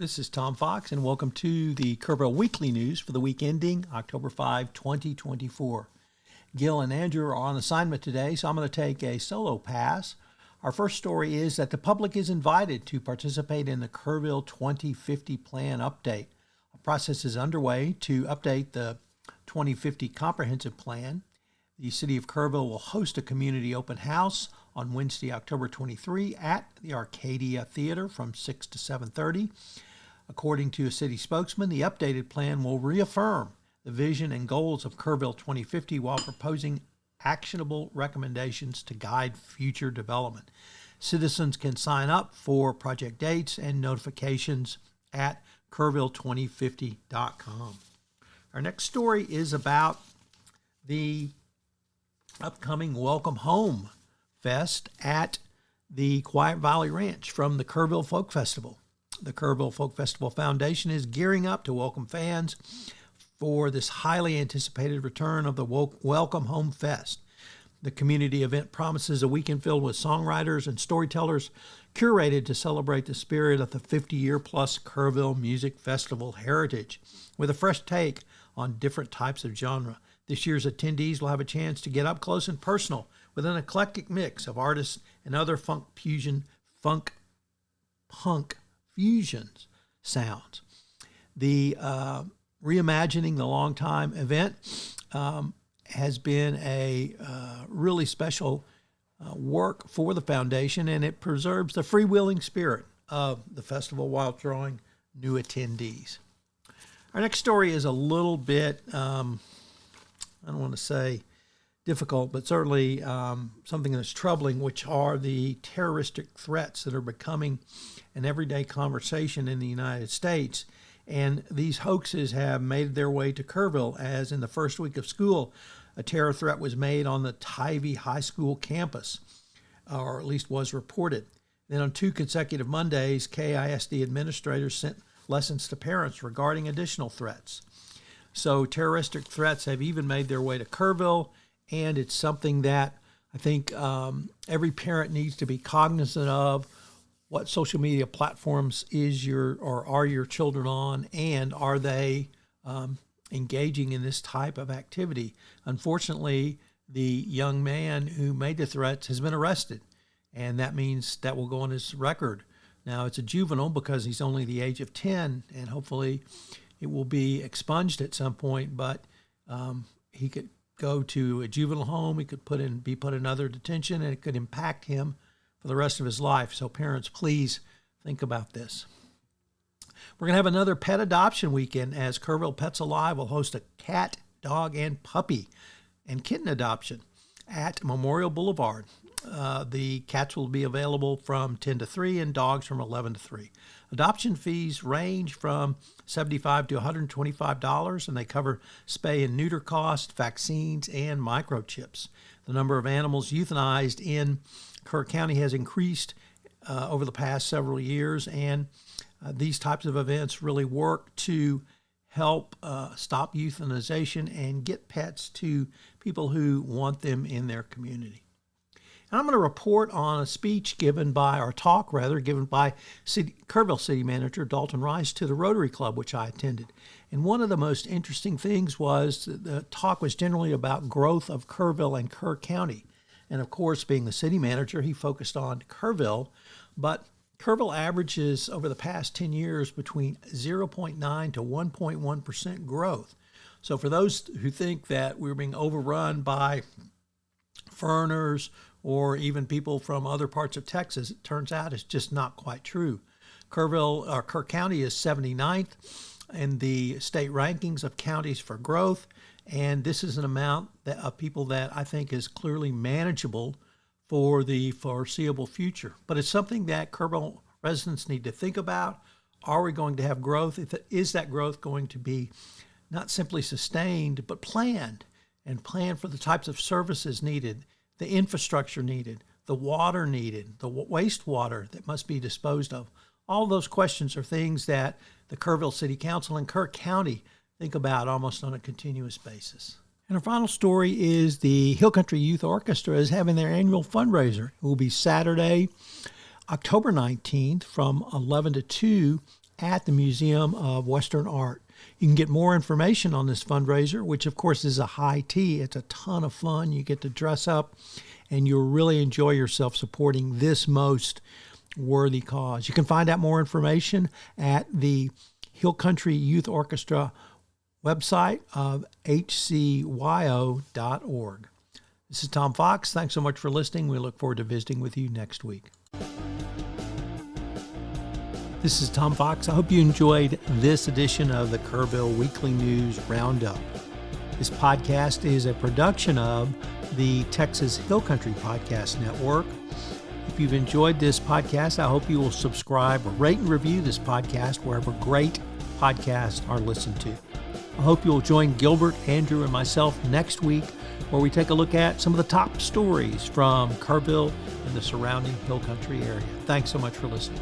This is Tom Fox, and welcome to the Kerrville Weekly News for the week ending October 5, 2024. Gil and Andrew are on assignment today, so I'm going to take a solo pass. Our first story is that the public is invited to participate in the Kerrville 2050 Plan Update. A process is underway to update the 2050 Comprehensive Plan. The City of Kerrville will host a community open house on Wednesday, October 23 at the Arcadia Theater from 6 to 7:30. According to a city spokesman, the updated plan will reaffirm the vision and goals of Kerrville 2050 while proposing actionable recommendations to guide future development. Citizens can sign up for project dates and notifications at kerrville2050.com. Our next story is about the upcoming Welcome Home Fest at the Quiet Valley Ranch from the Kerrville Folk Festival. The Kerrville Folk Festival Foundation is gearing up to welcome fans for this highly anticipated return of the Welcome Home Fest. The community event promises a weekend filled with songwriters and storytellers curated to celebrate the spirit of the 50-year-plus Kerrville Music Festival heritage with a fresh take on different types of genre. This year's attendees will have a chance to get up close and personal with an eclectic mix of artists and other punk fusions sounds. The reimagining the longtime event has been a really special work for the foundation, and it preserves the freewheeling spirit of the festival while drawing new attendees. Our next story is a little bit, I don't want to say difficult, but certainly something that's troubling, which are the terroristic threats that are becoming an everyday conversation in the United States. And these hoaxes have made their way to Kerrville, as in the first week of school, a terror threat was made on the Tivy High School campus, or at least was reported. Then on 2 consecutive Mondays, KISD administrators sent lessons to parents regarding additional threats. So terroristic threats have even made their way to Kerrville, and it's something that I think every parent needs to be cognizant of. What social media platforms are your children on, and are they engaging in this type of activity? Unfortunately, the young man who made the threats has been arrested, and that means that will go on his record. Now, it's a juvenile because he's only the age of 10, and hopefully it will be expunged at some point, but he could go to a juvenile home, he could be put in other detention, and it could impact him for the rest of his life. So parents, please think about this. We're going to have another pet adoption weekend, as Kerrville Pets Alive will host a cat, dog, and puppy and kitten adoption at Memorial Boulevard. The cats will be available from 10 to 3 and dogs from 11 to 3. Adoption fees range from $75 to $125, and they cover spay and neuter costs, vaccines, and microchips. The number of animals euthanized in Kerr County has increased over the past several years, and these types of events really work to help stop euthanization and get pets to people who want them in their community. And I'm going to report on a speech given by Kerrville City Manager Dalton Rice to the Rotary Club, which I attended. And one of the most interesting things was the talk was generally about growth of Kerrville and Kerr County. And of course, being the city manager, he focused on Kerrville, but Kerrville averages over the past 10 years between 0.9 to 1.1% growth. So for those who think that we're being overrun by foreigners or even people from other parts of Texas, it turns out it's just not quite true. Kerr County is 79th in the state rankings of counties for growth, and this is an amount of people that I think is clearly manageable for the foreseeable future. But it's something that Kerrville residents need to think about. Are we going to have growth? Is that growth going to be not simply sustained, but planned, and planned for the types of services needed, the infrastructure needed, the water needed, the wastewater that must be disposed of? All those questions are things that the Kerrville City Council and Kerr County think about almost on a continuous basis. And our final story is the Hill Country Youth Orchestra is having their annual fundraiser. It will be Saturday, October 19th from 11 to 2 at the Museum of Western Art. You can get more information on this fundraiser, which of course is a high tea. It's a ton of fun. You get to dress up and you'll really enjoy yourself supporting this most worthy cause. You can find out more information at the Hill Country Youth Orchestra website of hcyo.org. This is Tom Fox. Thanks so much for listening. We look forward to visiting with you next week. This is Tom Fox. I hope you enjoyed this edition of the Kerrville Weekly News Roundup. This podcast is a production of the Texas Hill Country Podcast Network. If you've enjoyed this podcast, I hope you will subscribe or rate and review this podcast wherever great podcasts are listened to. I hope you'll join Gilbert, Andrew, and myself next week where we take a look at some of the top stories from Kerrville and the surrounding Hill Country area. Thanks so much for listening.